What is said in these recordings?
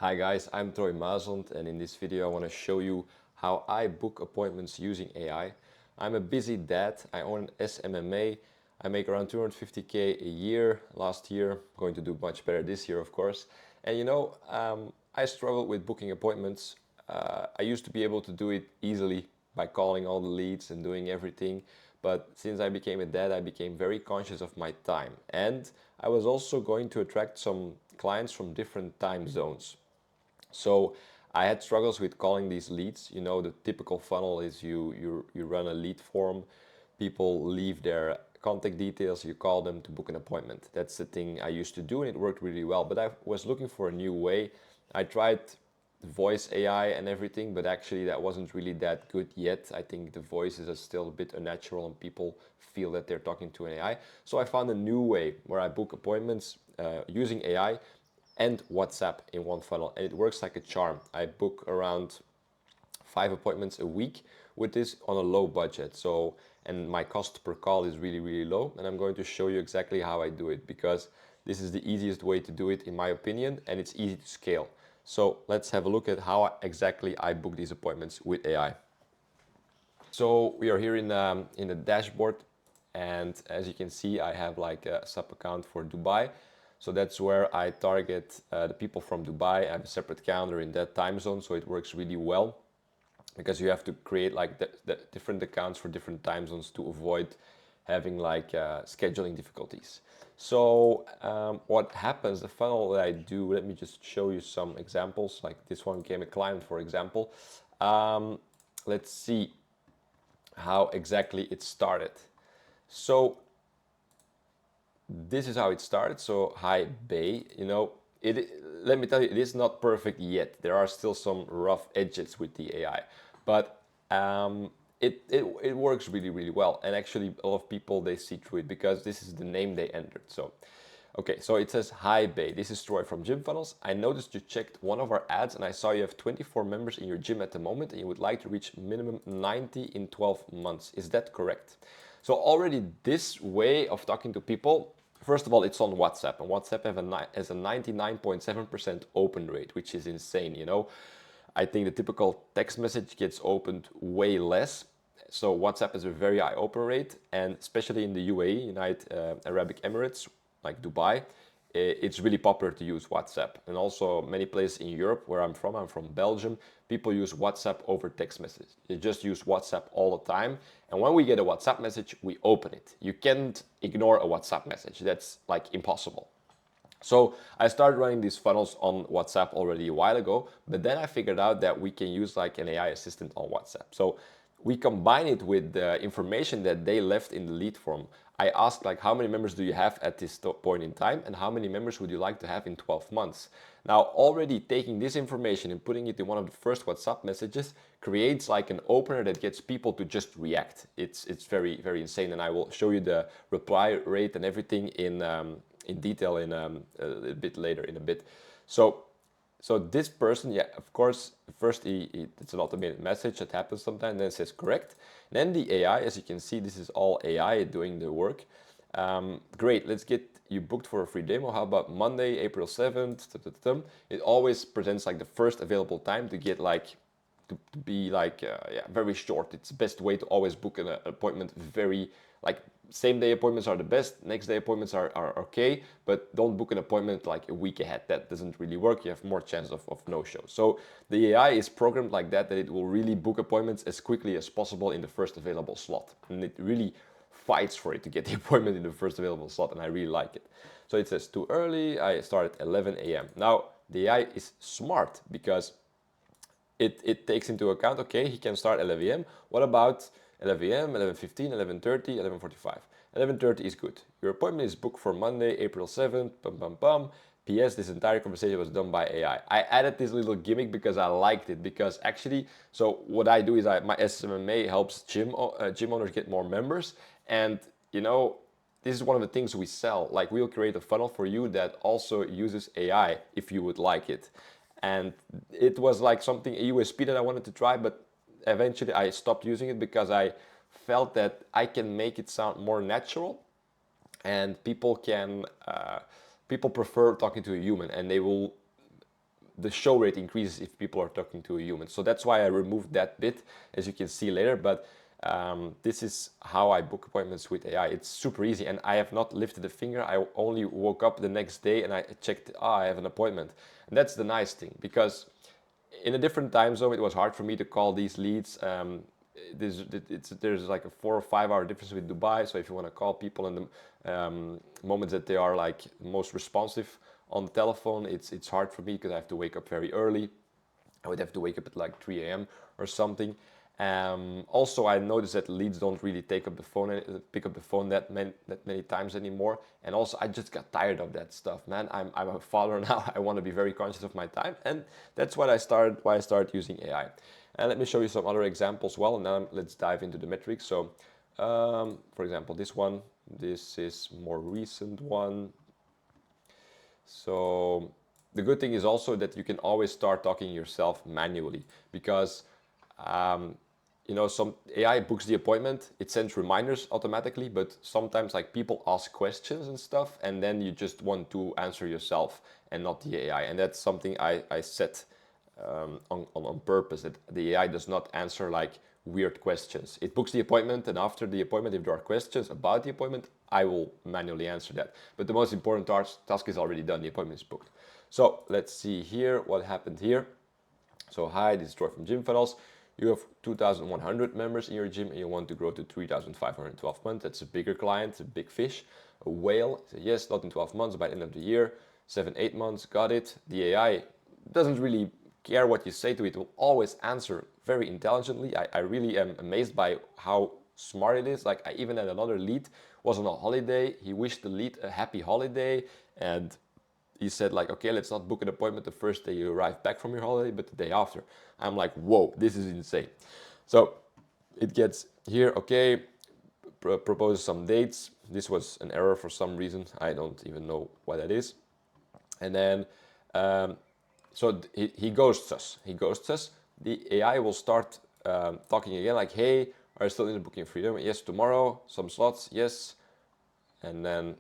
Hi guys, I'm Troy Mazond, and in this video I want to show you how I book appointments using AI. I'm a busy dad, I own an SMMA, I make around 250k a year last year, going to do much better this year of course. And I struggled with booking appointments. I used to be able to do it easily by calling all the leads and doing everything. But since I became a dad, I became very conscious of my time. And I was also going to attract some clients from different time zones. So I had struggles with calling these leads. You know, the typical funnel is you run a lead form, people leave their contact details, you call them to book an appointment. That's the thing I used to do and it worked really well. But I was looking for a new way. I tried voice AI and everything, but actually that wasn't really that good yet. I think the voices are still a bit unnatural and people feel that they're talking to an AI. So I found a new way where I book appointments using AI and WhatsApp in one funnel, and it works like a charm. I book around 5 appointments a week with this on a low budget. So, and my cost per call is really low, and I'm going to show you exactly how I do it because this is the easiest way to do it in my opinion, and it's easy to scale. So let's have a look at how exactly I book these appointments with AI. So we are here in the dashboard, and as you can see, I have like a sub account for Dubai. So that's where I target the people from Dubai. I have a separate calendar in that time zone, so it works really well because you have to create like the different accounts for different time zones to avoid having like scheduling difficulties. So what happens, the funnel that I do, let me just show you some examples. Like this one came a client, for example. Let's see how exactly it started. So this is how it started. So hi Bay, let me tell you, it is not perfect yet. There are still some rough edges with the AI, but it works really well. And actually a lot of people, they see through it because this is the name they entered. So okay, so it says, hi Bay, this is Troy from Gym Funnels. I noticed you checked one of our ads and I saw you have 24 members in your gym at the moment and you would like to reach minimum 90 in 12 months. Is that correct? So already this way of talking to people, first of all, it's on WhatsApp, and WhatsApp has a 99.7% open rate, which is insane, you know. I think the typical text message gets opened way less. So WhatsApp has a very high open rate, and especially in the UAE, United Arab Emirates, like Dubai, it's really popular to use WhatsApp. And also many places in Europe where I'm from Belgium, people use WhatsApp over text message. They just use WhatsApp all the time. And when we get a WhatsApp message, we open it. You can't ignore a WhatsApp message. That's like impossible. So I started running these funnels on WhatsApp already a while ago, but then I figured out that we can use like an AI assistant on WhatsApp. So we combine it with the information that they left in the lead form. I asked like, how many members do you have at this point in time and how many members would you like to have in 12 months? Now already taking this information and putting it in one of the first WhatsApp messages creates like an opener that gets people to just react. It's very insane, and I will show you the reply rate and everything in detail in a bit later in a bit. So this person, yeah, of course, first it's an automated message that happens sometimes, then it says correct. Then the AI, as you can see, this is all AI doing the work. Great, let's get you booked for a free demo. How about Monday, April 7th? It always presents like the first available time to get like to be like very short. It's the best way to always book an appointment. Very like same day appointments are the best. Next day appointments are okay, but don't book an appointment like a week ahead. That doesn't really work. You have more chance of no show. So the AI is programmed like that it will really book appointments as quickly as possible in the first available slot, and it really fights for it to get the appointment in the first available slot, and I really like it. So it says too early. I start at 11 a.m. Now the AI is smart because it takes into account, okay, he can start 11 a.m. What about 11 a.m., 11:15, 11:30, 11:45? 11:30 is good. Your appointment is booked for Monday, April 7th, bum bum bum. P.S. This entire conversation was done by AI. I added this little gimmick because I liked it, because actually, so what I do is my SMMA helps gym owners get more members, and you know, this is one of the things we sell. Like, we'll create a funnel for you that also uses AI if you would like it. And it was like something, a USP that I wanted to try, but eventually I stopped using it because I felt that I can make it sound more natural, and people prefer talking to a human, and they will the show rate increases if people are talking to a human. So that's why I removed that bit, as you can see later. But this is how I book appointments with AI. It's super easy, and I have not lifted a finger. I only woke up the next day and I checked, I have an appointment. And that's the nice thing, because in a different time zone, it was hard for me to call these leads. There's like a 4 or 5 hour difference with Dubai. So if you want to call people in the moments that they are like most responsive on the telephone, it's hard for me because I have to wake up very early. I would have to wake up at like 3 a.m. or something. Also, I noticed that leads don't really pick up the phone that many times anymore. And also, I just got tired of that stuff, man. I'm a father now. I want to be very conscious of my time, and that's why I started using AI. And let me show you some other examples. Well, and now let's dive into the metrics. So, for example, this is more recent one. So the good thing is also that you can always start talking yourself manually, because some AI books the appointment, it sends reminders automatically, but sometimes like people ask questions and stuff, and then you just want to answer yourself and not the AI. And that's something I set on purpose, that the AI does not answer like weird questions. It books the appointment, and after the appointment, if there are questions about the appointment, I will manually answer that. But the most important task is already done. The appointment is booked. So let's see here what happened here. So hi, this is Troy from Gym Funnels. You have 2,100 members in your gym and you want to grow to 3,512 months. That's a bigger client, a big fish, a whale. So yes, not in 12 months, by the end of the year, 7, 8 months, got it. The AI doesn't really care what you say to it. It will always answer very intelligently. I really am amazed by how smart it is. Like I even had another lead, was on a holiday. He wished the lead a happy holiday, and he said like, okay, let's not book an appointment the first day you arrive back from your holiday, but the day after. I'm like, whoa, this is insane. So it gets here, okay, proposes some dates. This was an error for some reason. I don't even know what that is. And then, so he ghosts us. He ghosts us. The AI will start talking again like, hey, are you still in the booking freedom? Yes, tomorrow, some slots, yes. And then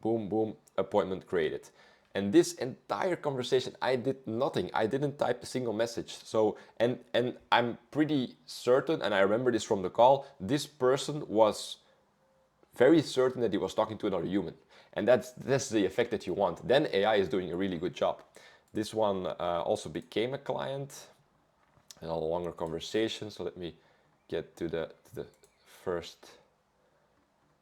boom, boom, appointment created. And this entire conversation, I did nothing. I didn't type a single message. So, and I'm pretty certain, and I remember this from the call, this person was very certain that he was talking to another human. And that's the effect that you want. Then AI is doing a really good job. This one also became a client, and a longer conversation. So let me get to the first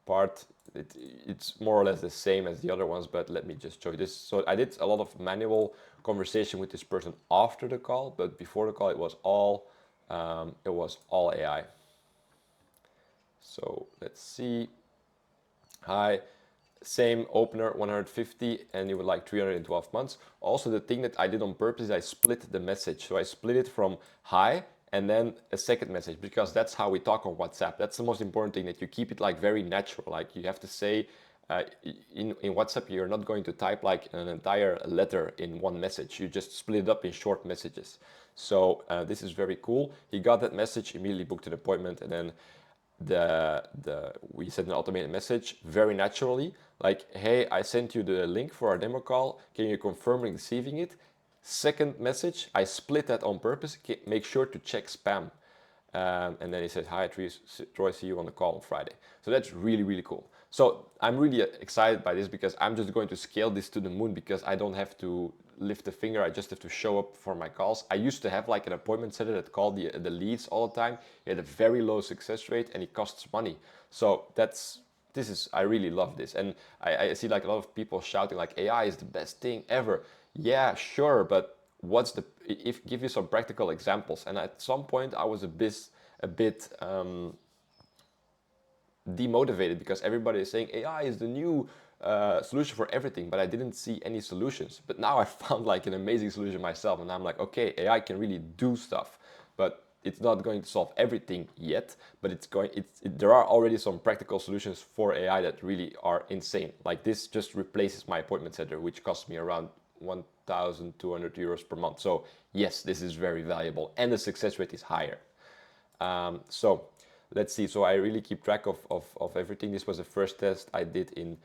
part. It's more or less the same as the other ones, but let me just show you this. So I did a lot of manual conversation with this person after the call, but before the call it was all AI. So let's see. Hi, same opener, 150, and you would like 312 months. Also, the thing that I did on purpose is I split the message. So I split it from hi and then a second message, because that's how we talk on WhatsApp. That's the most important thing, that you keep it like very natural. Like you have to say, in WhatsApp, you're not going to type like an entire letter in one message. You just split it up in short messages. So this is very cool. He got that message, immediately booked an appointment, and then we sent an automated message very naturally, like, hey, I sent you the link for our demo call. Can you confirm receiving it? Second message, I split that on purpose. Make sure to check spam. And then he said, hi, Troy, see you on the call on Friday. So that's really, really cool. So I'm really excited by this, because I'm just going to scale this to the moon, because I don't have to lift a finger. I just have to show up for my calls. I used to have like an appointment setter that called the leads all the time. It had a very low success rate and it costs money. So I really love this. And I see like a lot of people shouting like AI is the best thing ever. Yeah, sure, but give you some practical examples. And at some point I was a bit demotivated, because everybody is saying AI is the new solution for everything, but I didn't see any solutions. But now I found like an amazing solution myself, and I'm like, okay, AI can really do stuff, but it's not going to solve everything yet. But there are already some practical solutions for AI that really are insane. Like this just replaces my appointment setter, which costs me around 1,200 euros per month. So yes, this is very valuable, and the success rate is higher. So let's see. So I really keep track of everything. This was the first test I did in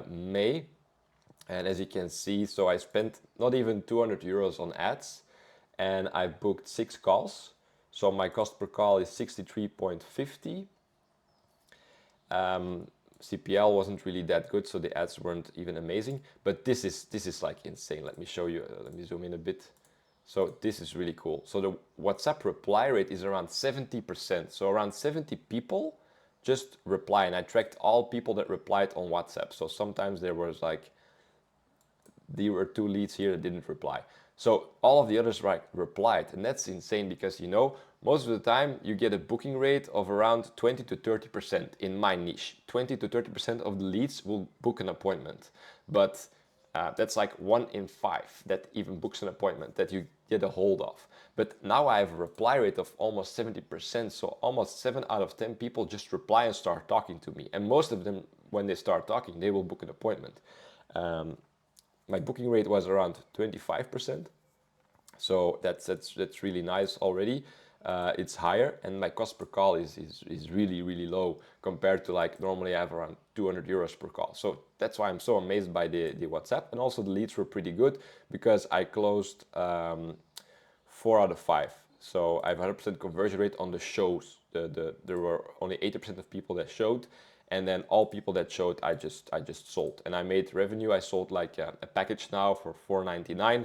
May. And as you can see, so I spent not even 200 euros on ads, and I booked 6 calls. So my cost per call is 63.50. CPL wasn't really that good, so the ads weren't even amazing. But this is like insane. Let me show you. Let me zoom in a bit. So this is really cool. So the WhatsApp reply rate is around 70%. So around 70 people just reply, and I tracked all people that replied on WhatsApp. So sometimes there was like, there were 2 leads here that didn't reply. So all of the others replied, and that's insane because, you know, most of the time you get a booking rate of around 20 to 30% in my niche. 20 to 30% of the leads will book an appointment, but that's like 1 in 5 that even books an appointment that you get a hold of. But now I have a reply rate of almost 70%, so almost 7 out of 10 people just reply and start talking to me. And most of them, when they start talking, they will book an appointment. My booking rate was around 25%, so that's really nice already. It's higher, and my cost per call is really low compared to, like, normally I have around 200 euros per call. So that's why I'm so amazed by the WhatsApp. And also the leads were pretty good because I closed 4 out of 5. So I have 100% conversion rate on the shows. There were only 80% of people that showed, and then all people that showed, I just sold, and I made revenue. I sold like a package now for 4.99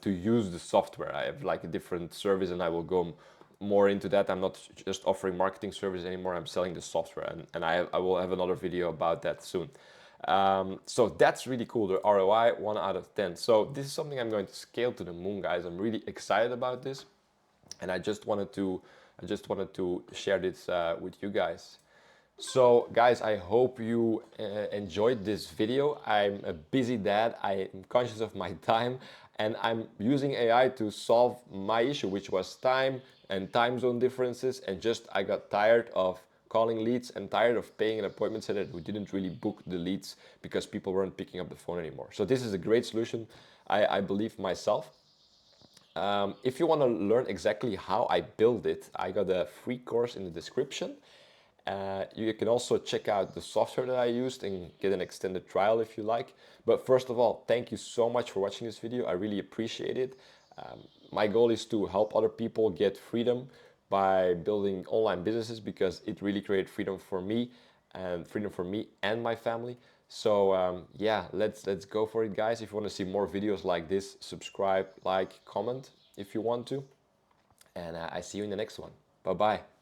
to use the software. I have like a different service, and I will go more into that. I'm not just offering marketing service anymore. I'm selling the software, and I will have another video about that soon. So that's really cool. The ROI 1 out of 10. So this is something I'm going to scale to the moon, guys. I'm really excited about this, and I just wanted to share this with you guys. So guys, I hope you enjoyed this video. I'm a busy dad. I am conscious of my time, and I'm using AI to solve my issue, which was time and time zone differences. And just, I got tired of calling leads and tired of paying an appointment so that we didn't really book the leads because people weren't picking up the phone anymore. So this is a great solution, I believe myself. If you want to learn exactly how I build it, I got a free course in the description. You can also check out the software that I used and get an extended trial if you like. But first of all, thank you so much for watching this video. I really appreciate it. My goal is to help other people get freedom by building online businesses, because it really created freedom for me and my family. So yeah, let's go for it, guys. If you want to see more videos like this, subscribe, like, comment if you want to. And I see you in the next one. Bye bye.